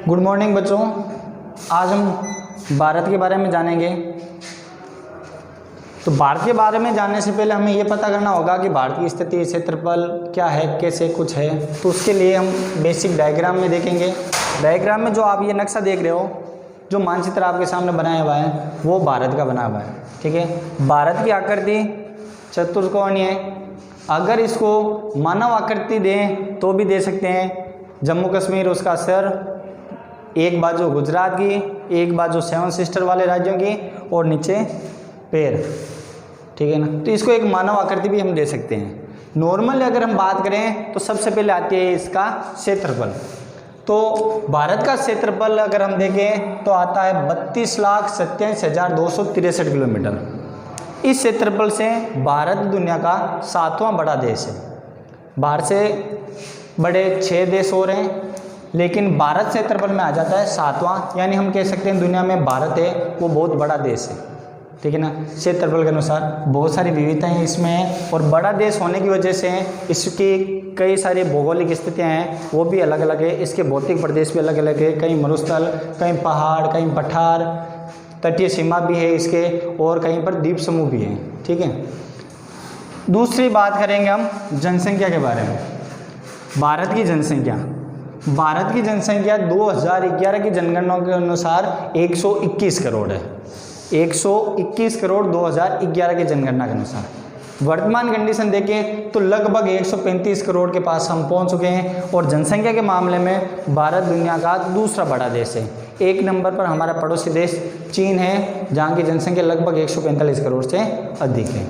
Good morning बच्चों। आज हम भारत के बारे में जानेंगे। तो भारत के बारे में जानने से पहले हमें ये पता करना होगा कि भारत की स्थिति, क्षेत्रफल क्या है, कैसे कुछ है। तो उसके लिए हम बेसिक डायग्राम में देखेंगे। डायग्राम में जो आप ये नक्शा देख रहे हो, जो मानचित्र आपके सामने बनाया हुआ है, वो भारत का बना हुआ है। ठीक है। भारत की आकृति चतुष्कोणीय है। अगर इसको मानव आकृति दें तो भी दे सकते हैं। जम्मू कश्मीर उसका सर, एक बाजू गुजरात की, एक बाजू सेवन सिस्टर वाले राज्यों की और नीचे पैर। ठीक है ना। तो इसको एक मानव आकृति भी हम दे सकते हैं। नॉर्मली अगर हम बात करें तो सबसे पहले आती है इसका क्षेत्रफल। तो भारत का क्षेत्रफल अगर हम देखें तो आता है 32,27,263 किलोमीटर। इस क्षेत्रफल से भारत दुनिया का 7वां बड़ा देश है। भारत से बड़े 6 देश और हैं, लेकिन भारत क्षेत्रफल में आ जाता है 7वां। यानी हम कह सकते हैं दुनिया में भारत है वो बहुत बड़ा देश है। ठीक है ना। क्षेत्रफल के अनुसार बहुत सारी विविधताएं इसमें हैं और बड़ा देश होने की वजह से इसकी कई सारी भौगोलिक स्थितियां हैं, वो भी अलग अलग है। इसके भौतिक प्रदेश भी अलग अलग है। कहीं मरुस्थल, कहीं पहाड़, कहीं पठार, तटीय सीमा भी है इसके, और कहीं पर द्वीप समूह भी है। ठीक है। दूसरी बात करेंगे हम जनसंख्या के बारे में। भारत की जनसंख्या 2011 की जनगणना के अनुसार 121 करोड़ है। 121 करोड़ 2011 की जनगणना के अनुसार। वर्तमान कंडीशन देखें तो लगभग 135 करोड़ के पास हम पहुंच चुके हैं। और जनसंख्या के मामले में भारत दुनिया का दूसरा बड़ा देश है। एक नंबर पर हमारा पड़ोसी देश चीन है, जहाँ की जनसंख्या लगभग 145 करोड़ से अधिक है।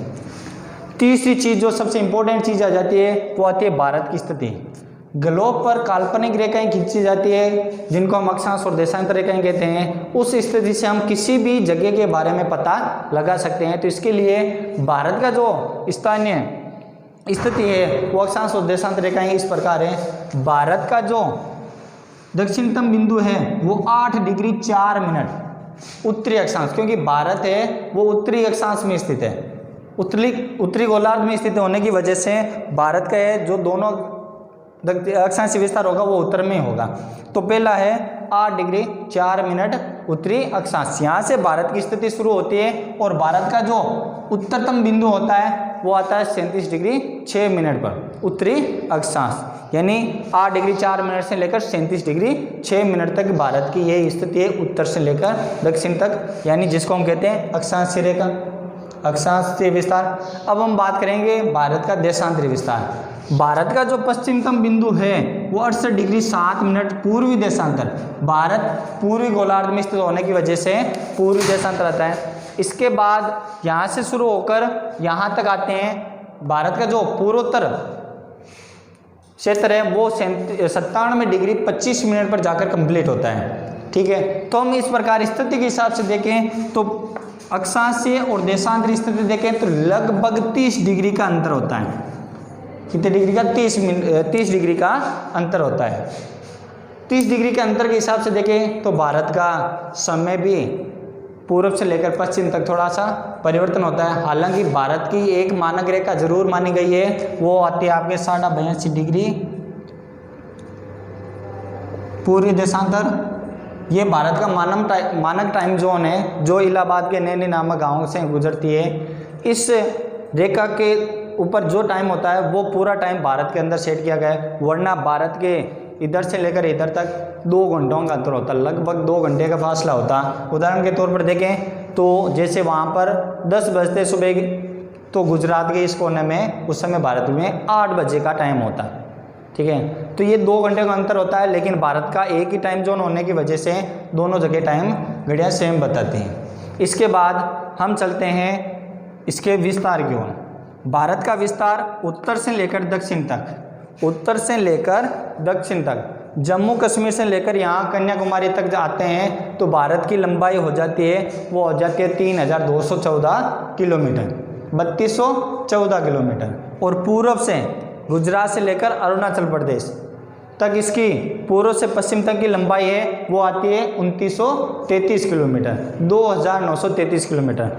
तीसरी चीज़ जो सबसे इम्पोर्टेंट चीज़ आ जाती है वो आती है भारत की स्थिति। ग्लोब पर काल्पनिक रेखाएं खींची जाती है, जिनको हम अक्षांश और देशांतर रेखाएं कहते हैं। उस स्थिति से हम किसी भी जगह के बारे में पता लगा सकते हैं। तो इसके लिए भारत का जो स्थानीय स्थिति है वो अक्षांश और देशांतर रेखाएं इस प्रकार है। भारत का जो दक्षिणतम बिंदु है वो 8 डिग्री 4 मिनट उत्तरी अक्षांश, क्योंकि भारत है वो उत्तरी अक्षांश में स्थित है। उत्तरी गोलार्ध में स्थित होने की वजह से भारत का है जो दोनों अक्षांशीय विस्तार होगा वो उत्तर में होगा। तो पहला है 8 डिग्री 4 मिनट उत्तरी अक्षांश। यहाँ से भारत की स्थिति शुरू होती है और भारत का जो उत्तरतम बिंदु होता है वो आता है 37 डिग्री 6 मिनट पर उत्तरी अक्षांश। यानी 8 डिग्री 4 मिनट से लेकर 37 डिग्री 6 मिनट तक भारत की यह स्थिति है, उत्तर से लेकर दक्षिण तक, यानी जिसको हम कहते हैं अक्षांशीय रेखा, अक्षांशीय विस्तार। अब हम बात करेंगे भारत का देशांतरी विस्तार। भारत का जो पश्चिमतम बिंदु है वो 68 डिग्री 7 मिनट पूर्वी देशांतर। भारत पूर्वी गोलार्ध में स्थित होने की वजह से पूर्वी देशांतर आता है। इसके बाद यहाँ से शुरू होकर यहाँ तक आते हैं। भारत का जो पूर्वोत्तर क्षेत्र है वो 97 डिग्री 25 मिनट पर जाकर कंप्लीट होता है। ठीक है। तो हम इस प्रकार स्थिति के हिसाब से देखें तो अक्षांशीय और देशांतरी स्थिति देखें तो लगभग 30 डिग्री का अंतर होता है। कितने डिग्री का? 30 डिग्री का अंतर होता है। 30 डिग्री के अंतर के हिसाब से देखें तो भारत का समय भी पूर्व से लेकर पश्चिम तक थोड़ा सा परिवर्तन होता है। हालांकि भारत की एक मानक रेखा जरूर मानी गई है, वो आती है आपके 82 डिग्री पूर्वी देशांतर। ये भारत का मानक टाइम जोन है जो इलाहाबाद के नैनी नामक गांव से गुजरती है। इस रेखा के ऊपर जो टाइम होता है वो पूरा टाइम भारत के अंदर सेट किया गया है, वरना भारत के इधर से लेकर इधर तक 2 घंटों का अंतर होता है, लगभग 2 घंटे का फासला होता है। उदाहरण के तौर पर देखें तो जैसे वहाँ पर 10 बजते सुबह तो गुजरात के इस कोने में उस समय भारत में 8 बजे का टाइम होता है। ठीक है। तो ये 2 घंटे का अंतर होता है, लेकिन भारत का एक ही टाइम जोन होने की वजह से दोनों जगह टाइम घड़ियाँ सेम बताती हैं। इसके बाद हम चलते हैं इसके विस्तार की ओर। भारत का विस्तार उत्तर से लेकर दक्षिण तक, जम्मू कश्मीर से लेकर यहाँ कन्याकुमारी तक आते हैं तो भारत की लंबाई हो जाती है वो हो जाती है 3214 किलोमीटर, 3214 किलोमीटर। और पूर्व से गुजरात से लेकर अरुणाचल प्रदेश तक इसकी पूर्व से पश्चिम तक की लंबाई है वो आती है 2933 किलोमीटर, 2933 किलोमीटर।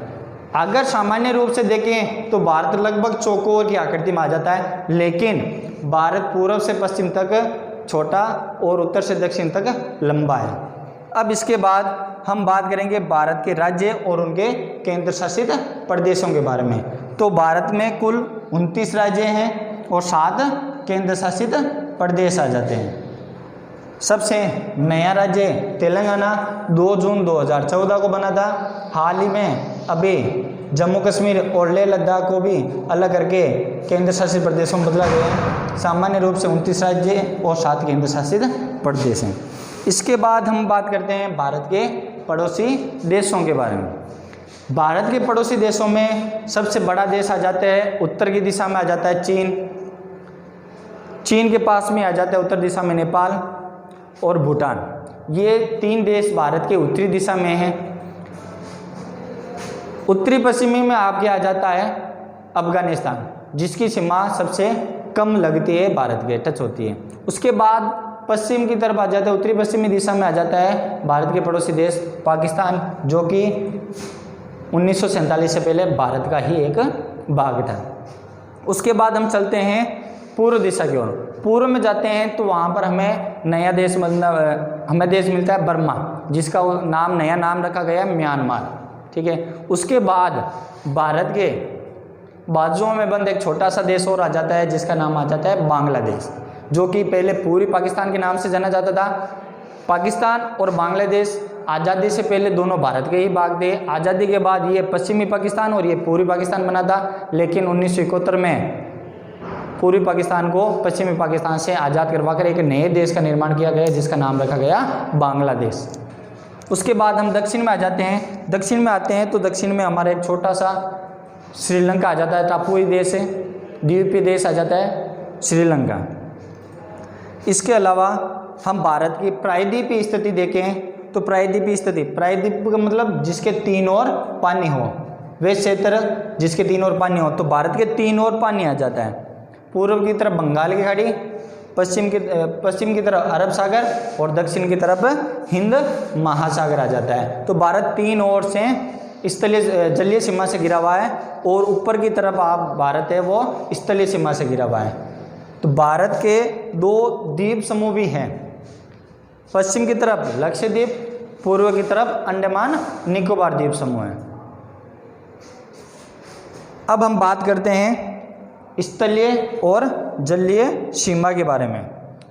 अगर सामान्य रूप से देखें तो भारत लगभग चौकोर की आकृति में आ जाता है, लेकिन भारत पूर्व से पश्चिम तक छोटा और उत्तर से दक्षिण तक लंबा है। अब इसके बाद हम बात करेंगे भारत के राज्य और उनके केंद्र शासित प्रदेशों के बारे में। तो भारत में कुल 29 राज्य हैं और 7 केंद्र शासित प्रदेश आ जाते हैं। सबसे नया राज्य तेलंगाना 2 जून 2014 को बना था। हाल ही में अभी जम्मू कश्मीर और लेह लद्दाख को भी अलग करके केंद्र शासित प्रदेशों में बदला गया है। सामान्य रूप से 29 राज्य और 7 केंद्र शासित प्रदेश हैं। इसके बाद हम बात करते हैं भारत के पड़ोसी देशों के बारे में। भारत के पड़ोसी देशों में सबसे बड़ा देश आ जाता है, उत्तर की दिशा में आ जाता है चीन। चीन के पास में आ जाता है उत्तर दिशा में नेपाल और भूटान। ये 3 देश भारत के उत्तरी दिशा में हैं। उत्तरी पश्चिमी में आपके आ जाता है अफगानिस्तान, जिसकी सीमा सबसे कम लगती है भारत के, टच होती है। उसके बाद पश्चिम की तरफ आ जाता है, उत्तरी पश्चिमी दिशा में आ जाता है भारत के पड़ोसी देश पाकिस्तान, जो कि 1947 से पहले भारत का ही एक भाग था। उसके बाद हम चलते हैं पूर्व दिशा की ओर। पूर्व में जाते हैं तो वहाँ पर हमें नया देश हमें देश मिलता है बर्मा, जिसका नया नाम रखा गया है म्यांमार। ठीक है। उसके बाद भारत के बाजुओं में बंद एक छोटा सा देश और आ जाता है, जिसका नाम आ जाता है बांग्लादेश, जो कि पहले पूर्वी पाकिस्तान के नाम से जाना जाता था। पाकिस्तान और बांग्लादेश आज़ादी से पहले दोनों भारत के ही भाग थे। आज़ादी के बाद ये पश्चिमी पाकिस्तान और ये पूर्वी पाकिस्तान बना था, लेकिन 1971 में पूर्वी पाकिस्तान को पश्चिमी पाकिस्तान से आज़ाद करवाकर एक नए देश का निर्माण किया गया, जिसका नाम रखा गया बांग्लादेश। उसके बाद हम दक्षिण में आ जाते हैं। दक्षिण में आते हैं तो दक्षिण में हमारा एक छोटा सा श्रीलंका आ जाता है, टापुई देश है, द्वीपीय देश आ जाता है श्रीलंका। इसके अलावा हम भारत की प्रायद्वीपीय स्थिति देखें तो प्रायद्वीपीय स्थिति, प्रायद्वीप का मतलब जिसके 3 ओर पानी हो, वे क्षेत्र जिसके 3 ओर पानी हो। तो भारत के 3 ओर पानी आ जाता है। पूर्व की तरफ बंगाल की खाड़ी, पश्चिम की तरफ अरब सागर और दक्षिण की तरफ हिंद महासागर आ जाता है। तो भारत 3 ओर से स्थलीय जलीय सीमा से घिरा हुआ है और ऊपर की तरफ भारत है वो स्थलीय सीमा से घिरा हुआ है। तो भारत के 2 द्वीप समूह भी हैं, पश्चिम की तरफ लक्षद्वीप, पूर्व की तरफ अंडमान निकोबार द्वीप समूह है। अब हम बात करते हैं स्थलीय और जलीय सीमा के बारे में।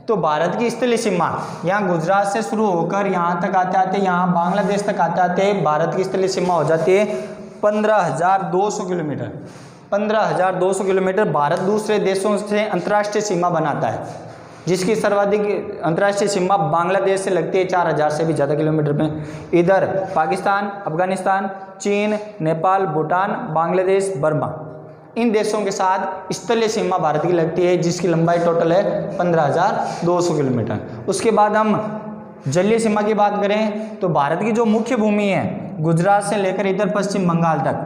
तो भारत की स्थलीय सीमा यहाँ गुजरात से शुरू होकर यहाँ तक आते आते यहाँ बांग्लादेश तक आते आते भारत की स्थलीय सीमा हो जाती है 15,200 किलोमीटर। 15,200 किलोमीटर भारत दूसरे देशों से अंतर्राष्ट्रीय सीमा बनाता है, जिसकी सर्वाधिक अंतर्राष्ट्रीय सीमा बांग्लादेश से लगती है 4,000 से भी ज़्यादा किलोमीटर में। इधर पाकिस्तान, अफगानिस्तान, चीन, नेपाल, भूटान, बांग्लादेश, बर्मा, इन देशों के साथ स्थलीय सीमा भारत की लगती है, जिसकी लंबाई टोटल है 15,200 किलोमीटर। उसके बाद हम जलीय सीमा की बात करें तो भारत की जो मुख्य भूमि है गुजरात से लेकर इधर पश्चिम बंगाल तक,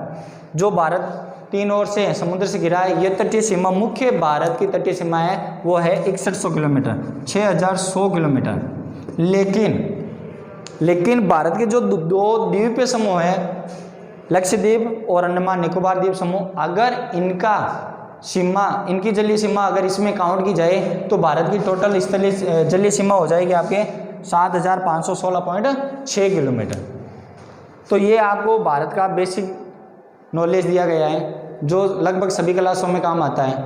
जो भारत 3 ओर से समुद्र से घिरा है, ये तटीय सीमा मुख्य भारत की तटीय सीमा है, वो है 6100 किलोमीटर, 6100 किलोमीटर। लेकिन भारत के जो 2 द्वीपीय समूह है लक्षद्वीप और अंडमान निकोबार द्वीप समूह, अगर इनकी जलीय सीमा अगर इसमें काउंट की जाए तो भारत की टोटल स्थलीय जलीय सीमा हो जाएगी आपके 7,516.6 किलोमीटर। तो ये आपको भारत का बेसिक नॉलेज दिया गया है, जो लगभग सभी क्लासों में काम आता है।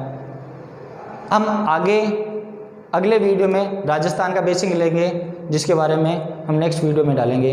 हम अगले वीडियो में राजस्थान का बेसिक लेंगे, जिसके बारे में हम नेक्स्ट वीडियो में डालेंगे।